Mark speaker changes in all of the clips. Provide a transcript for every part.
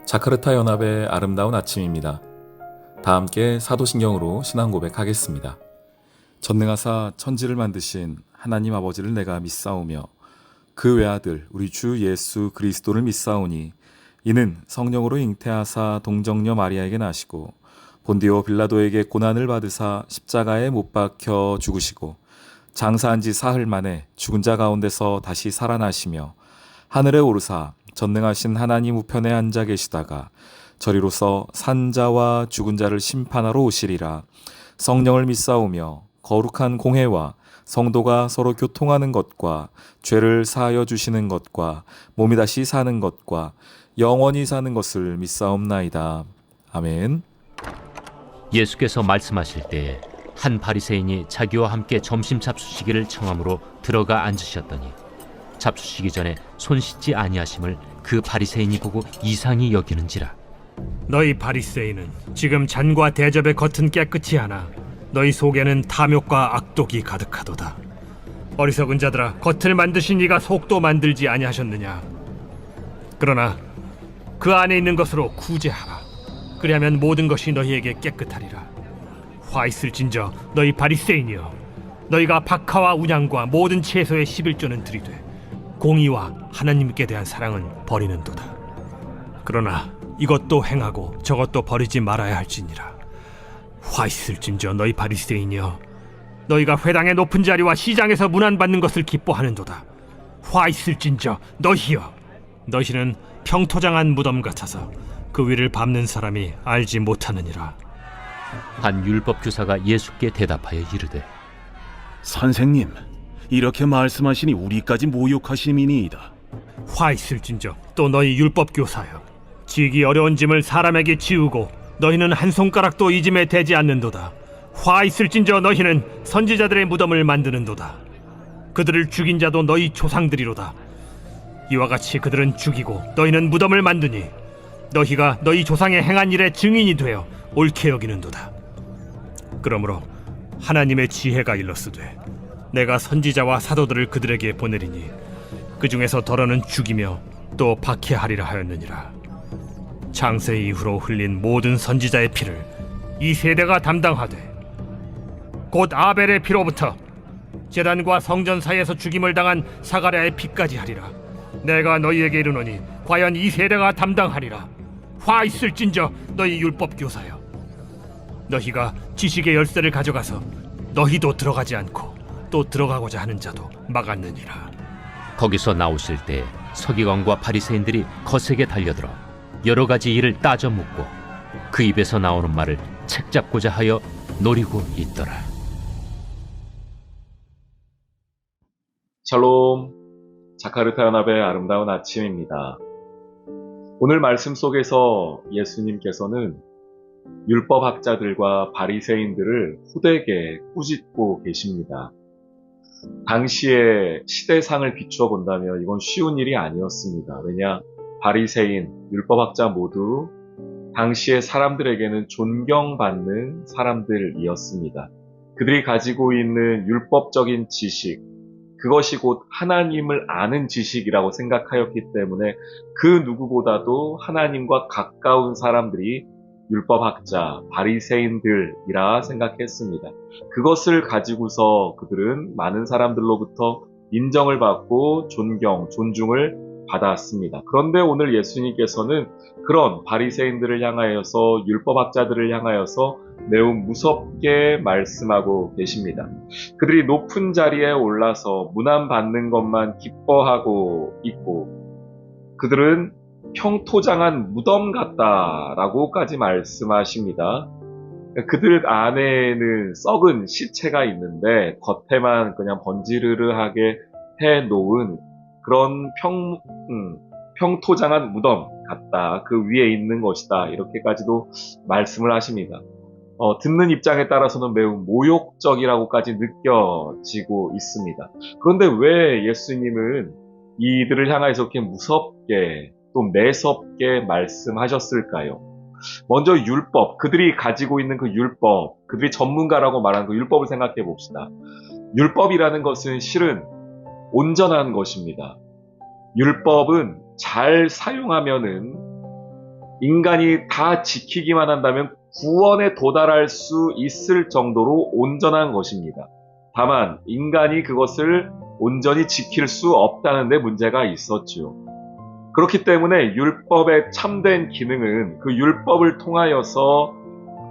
Speaker 1: 자카르타 연합의 아름다운 아침입니다. 다 함께 사도신경으로 신앙 고백하겠습니다. 전능하사 천지를 만드신 하나님 아버지를 내가 믿사오며 그 외아들 우리 주 예수 그리스도를 믿사오니 이는 성령으로 잉태하사 동정녀 마리아에게 나시고 본디오 빌라도에게 고난을 받으사 십자가에 못 박혀 죽으시고 장사한 지 사흘 만에 죽은 자 가운데서 다시 살아나시며 하늘에 오르사 전능하신 하나님 우편에 앉아 계시다가 저리로서 산자와 죽은 자를 심판하러 오시리라. 성령을 믿사오며 거룩한 공회와 성도가 서로 교통하는 것과 죄를 사하여 주시는 것과 몸이 다시 사는 것과 영원히 사는 것을 믿사옵나이다. 아멘.
Speaker 2: 예수께서 말씀하실 때에 한 바리새인이 자기와 함께 점심 잡수시기를 청함으로 들어가 앉으셨더니 잡수시기 전에 손 씻지 아니하심을 그 바리새인이 보고 이상히 여기는지라.
Speaker 3: 너희 바리새인은 지금 잔과 대접의 겉은 깨끗이 하나 너희 속에는 탐욕과 악독이 가득하도다. 어리석은 자들아, 겉을 만드신 이가 속도 만들지 아니하셨느냐? 그러나 그 안에 있는 것으로 구제하라. 그리하면 모든 것이 너희에게 깨끗하리라. 화 있을진저 너희 바리새인이여, 너희가 박하와 운양과 모든 채소의 11조는 들이되 공의와 하나님께 대한 사랑은 버리는도다. 그러나 이것도 행하고 저것도 버리지 말아야 할지니라. 화 있을진저 너희 바리새인이여, 너희가 회당의 높은 자리와 시장에서 문안받는 것을 기뻐하는도다. 화 있을진저 너희여, 너희는 평토장한 무덤 같아서 그 위를 밟는 사람이 알지 못하느니라.
Speaker 2: 한 율법 교사가 예수께 대답하여 이르되,
Speaker 4: 선생님, 이렇게 말씀하시니 우리까지 모욕하심이니이다.
Speaker 3: 화 있을진저 또 너희 율법 교사여, 지기 어려운 짐을 사람에게 지우고 너희는 한 손가락도 이 짐에 대지 않는도다. 화 있을진저 너희는 선지자들의 무덤을 만드는도다. 그들을 죽인 자도 너희 조상들이로다. 이와 같이 그들은 죽이고 너희는 무덤을 만드니 너희가 너희 조상의 행한 일의 증인이 되어 옳게 여기는도다. 그러므로 하나님의 지혜가 일렀으되 내가 선지자와 사도들을 그들에게 보내리니 그 중에서 더러는 죽이며 또 박해하리라 하였느니라. 창세 이후로 흘린 모든 선지자의 피를 이 세대가 담당하되 곧 아벨의 피로부터 제단과 성전 사이에서 죽임을 당한 사가랴의 피까지 하리라. 내가 너희에게 이르노니 과연 이 세대가 담당하리라. 화 있을진저 너희 율법 교사여, 너희가 지식의 열쇠를 가져가서 너희도 들어가지 않고 또 들어가고자 하는 자도 막았느니라.
Speaker 2: 거기서 나오실 때 서기관과 바리새인들이 거세게 달려들어 여러 가지 일을 따져 묻고 그 입에서 나오는 말을 책잡고자 하여 노리고 있더라.
Speaker 1: 샬롬, 자카르타 연합의 아름다운 아침입니다. 오늘 말씀 속에서 예수님께서는 율법학자들과 바리새인들을 후되게 꾸짖고 계십니다. 당시의 시대상을 비추어 본다면 이건 쉬운 일이 아니었습니다. 왜냐, 바리새인, 율법학자 모두 당시의 사람들에게는 존경받는 사람들이었습니다. 그들이 가지고 있는 율법적인 지식, 그것이 곧 하나님을 아는 지식이라고 생각하였기 때문에 그 누구보다도 하나님과 가까운 사람들이 율법학자, 바리새인들이라 생각했습니다. 그것을 가지고서 그들은 많은 사람들로부터 인정을 받고 존중을 받았습니다. 그런데 오늘 예수님께서는 그런 바리새인들을 향하여서, 율법학자들을 향하여서 매우 무섭게 말씀하고 계십니다. 그들이 높은 자리에 올라서 문안받는 것만 기뻐하고 있고 그들은 평토장한 무덤 같다라고까지 말씀하십니다. 그들 안에는 썩은 시체가 있는데 겉에만 그냥 번지르르하게 해놓은 그런 평토장한 무덤 같다. 그 위에 있는 것이다. 이렇게까지도 말씀을 하십니다. 듣는 입장에 따라서는 매우 모욕적이라고까지 느껴지고 있습니다. 그런데 왜 예수님은 이들을 향해서 이렇게 무섭게 또 매섭게 말씀하셨을까요? 먼저 율법, 그들이 가지고 있는 그 율법, 그들이 전문가라고 말하는 그 율법을 생각해 봅시다. 율법이라는 것은 실은 온전한 것입니다. 율법은 잘 사용하면은 인간이 다 지키기만 한다면 구원에 도달할 수 있을 정도로 온전한 것입니다. 다만 인간이 그것을 온전히 지킬 수 없다는 데 문제가 있었죠. 그렇기 때문에 율법의 참된 기능은 그 율법을 통하여서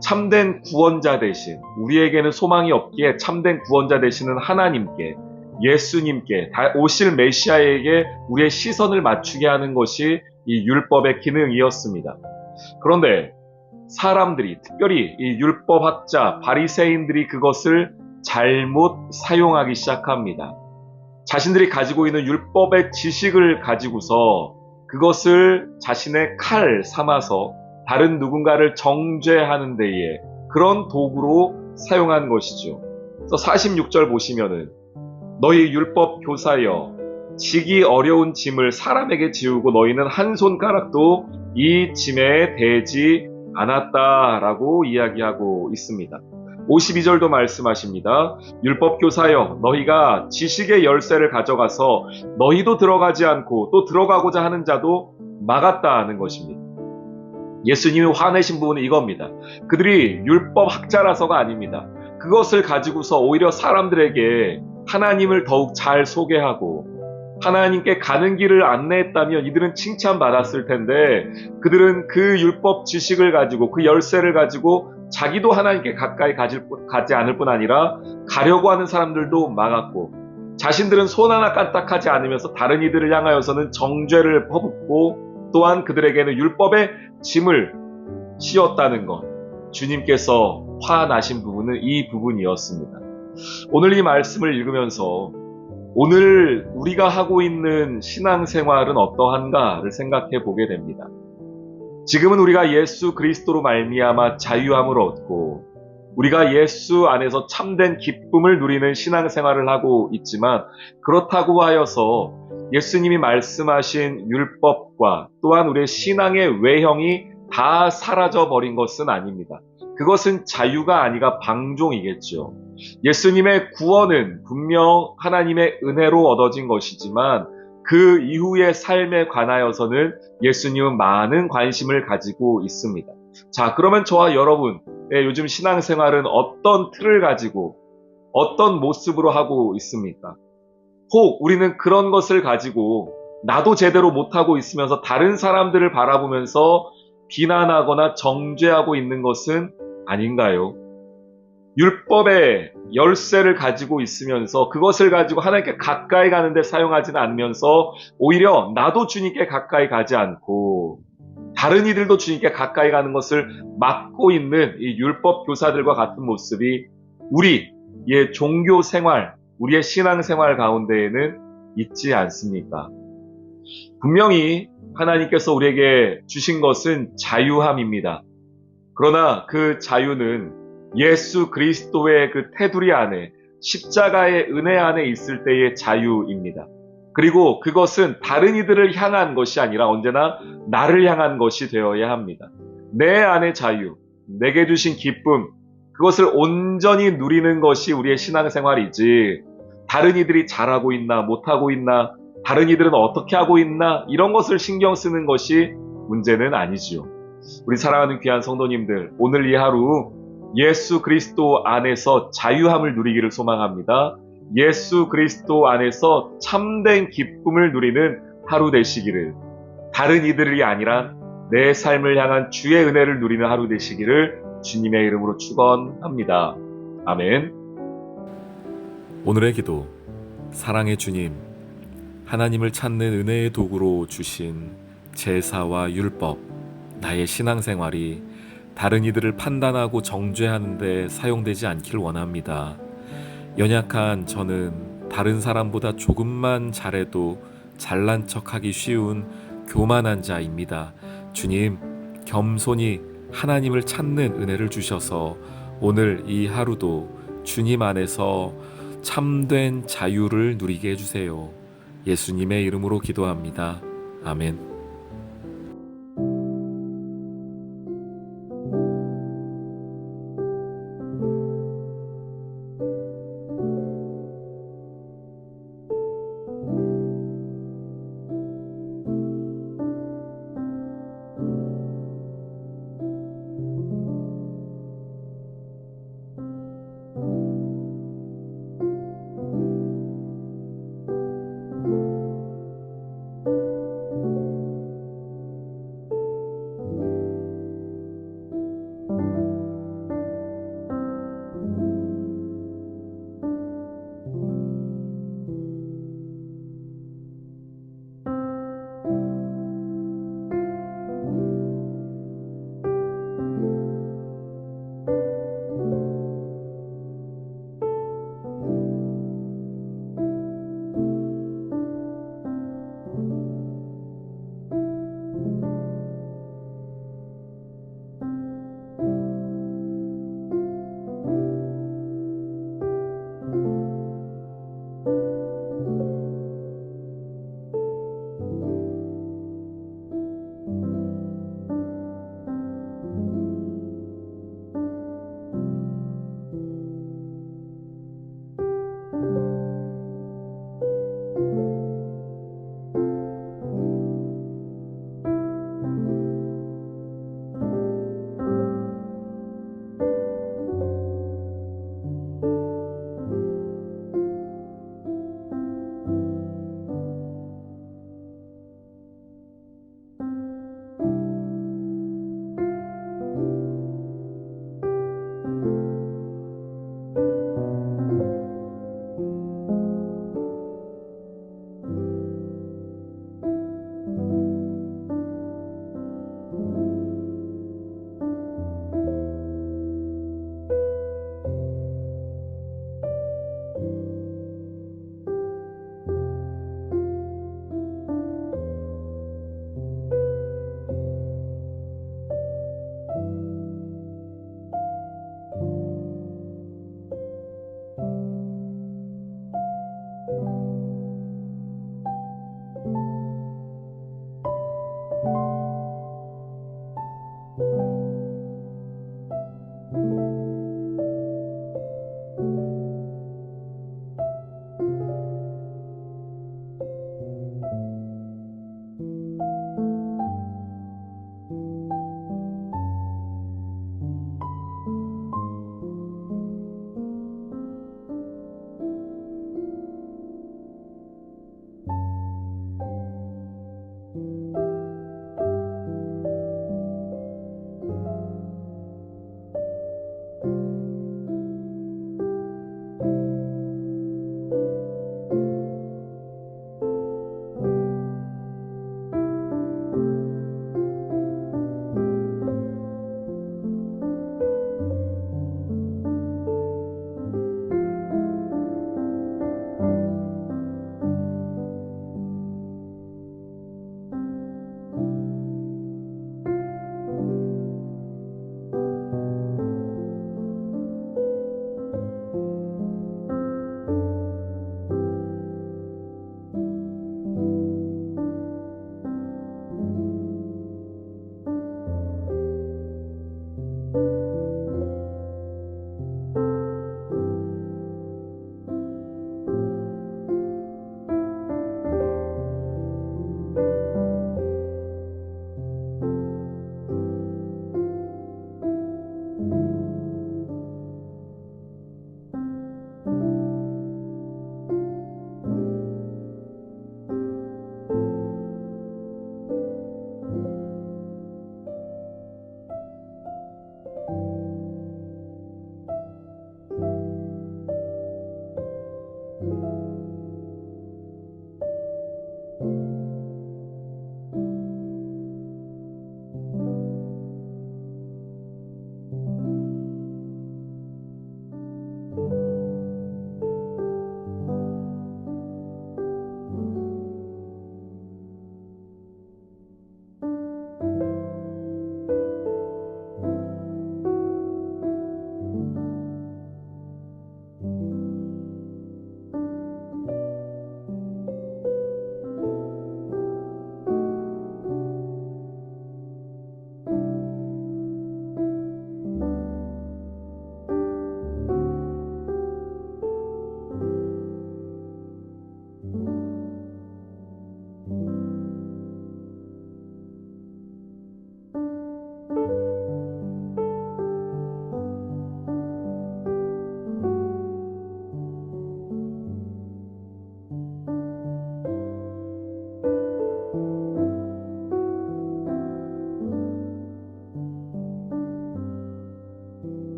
Speaker 1: 참된 구원자 대신, 우리에게는 소망이 없기에 참된 구원자 되시는 하나님께, 예수님께, 오실 메시아에게 우리의 시선을 맞추게 하는 것이 이 율법의 기능이었습니다. 그런데 사람들이, 특별히 이 율법학자, 바리새인들이 그것을 잘못 사용하기 시작합니다. 자신들이 가지고 있는 율법의 지식을 가지고서 그것을 자신의 칼 삼아서 다른 누군가를 정죄하는 데에 그런 도구로 사용한 것이죠. 그래서 46절 보시면은 너희 율법 교사여 지기 어려운 짐을 사람에게 지우고 너희는 한 손가락도 이 짐에 대지 않았다라고 이야기하고 있습니다. 52절도 말씀하십니다. 율법 교사여 너희가 지식의 열쇠를 가져가서 너희도 들어가지 않고 또 들어가고자 하는 자도 막았다는 것입니다. 예수님이 화내신 부분은 이겁니다. 그들이 율법 학자라서가 아닙니다. 그것을 가지고서 오히려 사람들에게 하나님을 더욱 잘 소개하고 하나님께 가는 길을 안내했다면 이들은 칭찬받았을 텐데 그들은 그 율법 지식을 가지고 그 열쇠를 가지고 자기도 하나님께 가까이 가지 않을 뿐 아니라 가려고 하는 사람들도 막았고 자신들은 손 하나 까딱하지 않으면서 다른 이들을 향하여서는 정죄를 퍼붓고 또한 그들에게는 율법의 짐을 씌웠다는 것, 주님께서 화나신 부분은 이 부분이었습니다. 오늘 이 말씀을 읽으면서 오늘 우리가 하고 있는 신앙생활은 어떠한가를 생각해 보게 됩니다. 지금은 우리가 예수 그리스도로 말미암아 자유함을 얻고 우리가 예수 안에서 참된 기쁨을 누리는 신앙생활을 하고 있지만 그렇다고 하여서 예수님이 말씀하신 율법과 또한 우리의 신앙의 외형이 다 사라져버린 것은 아닙니다. 그것은 자유가 아니라 방종이겠죠. 예수님의 구원은 분명 하나님의 은혜로 얻어진 것이지만 그 이후의 삶에 관하여서는 예수님은 많은 관심을 가지고 있습니다. 자, 그러면 저와 여러분의 요즘 신앙생활은 어떤 틀을 가지고 어떤 모습으로 하고 있습니까? 혹 우리는 그런 것을 가지고 나도 제대로 못하고 있으면서 다른 사람들을 바라보면서 비난하거나 정죄하고 있는 것은 아닌가요? 율법의 열쇠를 가지고 있으면서 그것을 가지고 하나님께 가까이 가는데 사용하지는 않으면서 오히려 나도 주님께 가까이 가지 않고 다른 이들도 주님께 가까이 가는 것을 막고 있는 이 율법 교사들과 같은 모습이 우리의 종교 생활, 우리의 신앙 생활 가운데에는 있지 않습니까? 분명히 하나님께서 우리에게 주신 것은 자유함입니다. 그러나 그 자유는 예수 그리스도의 그 테두리 안에 십자가의 은혜 안에 있을 때의 자유입니다. 그리고 그것은 다른 이들을 향한 것이 아니라 언제나 나를 향한 것이 되어야 합니다. 내 안의 자유, 내게 주신 기쁨, 그것을 온전히 누리는 것이 우리의 신앙생활이지 다른 이들이 잘하고 있나 못하고 있나 다른 이들은 어떻게 하고 있나 이런 것을 신경 쓰는 것이 문제는 아니지요. 우리 사랑하는 귀한 성도님들, 오늘 이 하루 예수 그리스도 안에서 자유함을 누리기를 소망합니다. 예수 그리스도 안에서 참된 기쁨을 누리는 하루 되시기를, 다른 이들이 아니라 내 삶을 향한 주의 은혜를 누리는 하루 되시기를 주님의 이름으로 축원합니다. 아멘. 오늘의 기도. 사랑의 주님, 하나님을 찾는 은혜의 도구로 주신 제사와 율법, 나의 신앙생활이 다른 이들을 판단하고 정죄하는 데 사용되지 않길 원합니다. 연약한 저는 다른 사람보다 조금만 잘해도 잘난 척하기 쉬운 교만한 자입니다. 주님, 겸손히 하나님을 찾는 은혜를 주셔서 오늘 이 하루도 주님 안에서 참된 자유를 누리게 해주세요. 예수님의 이름으로 기도합니다. 아멘.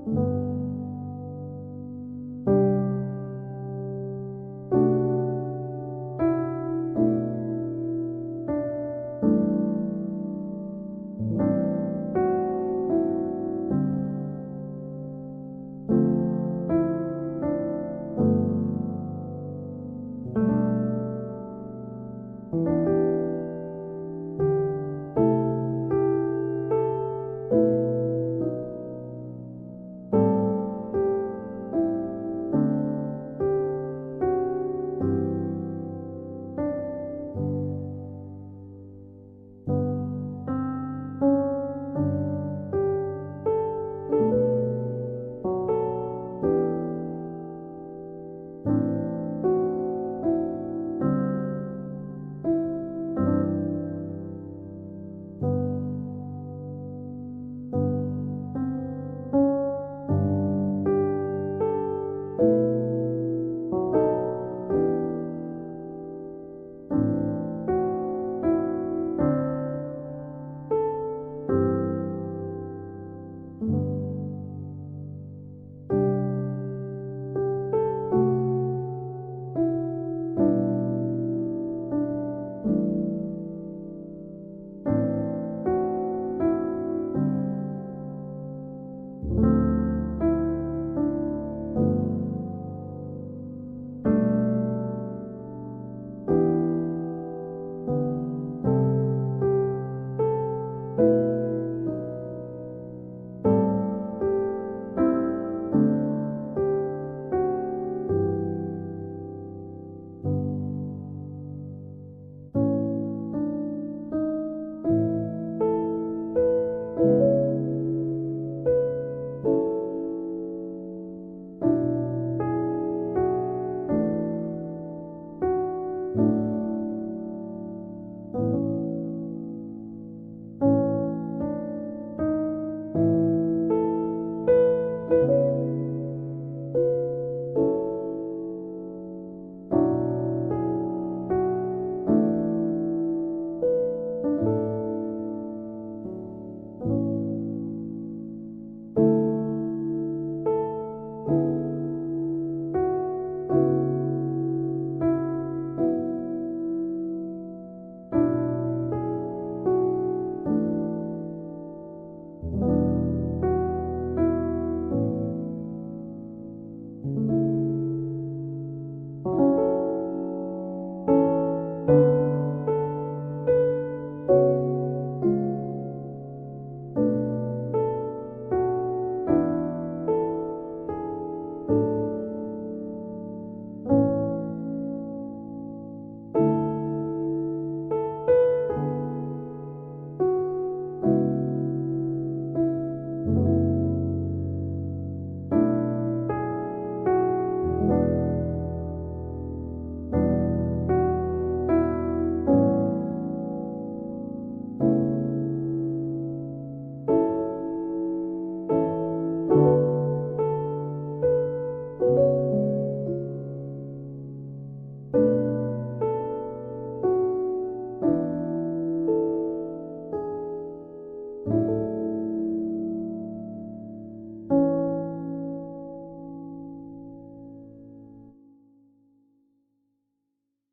Speaker 5: 주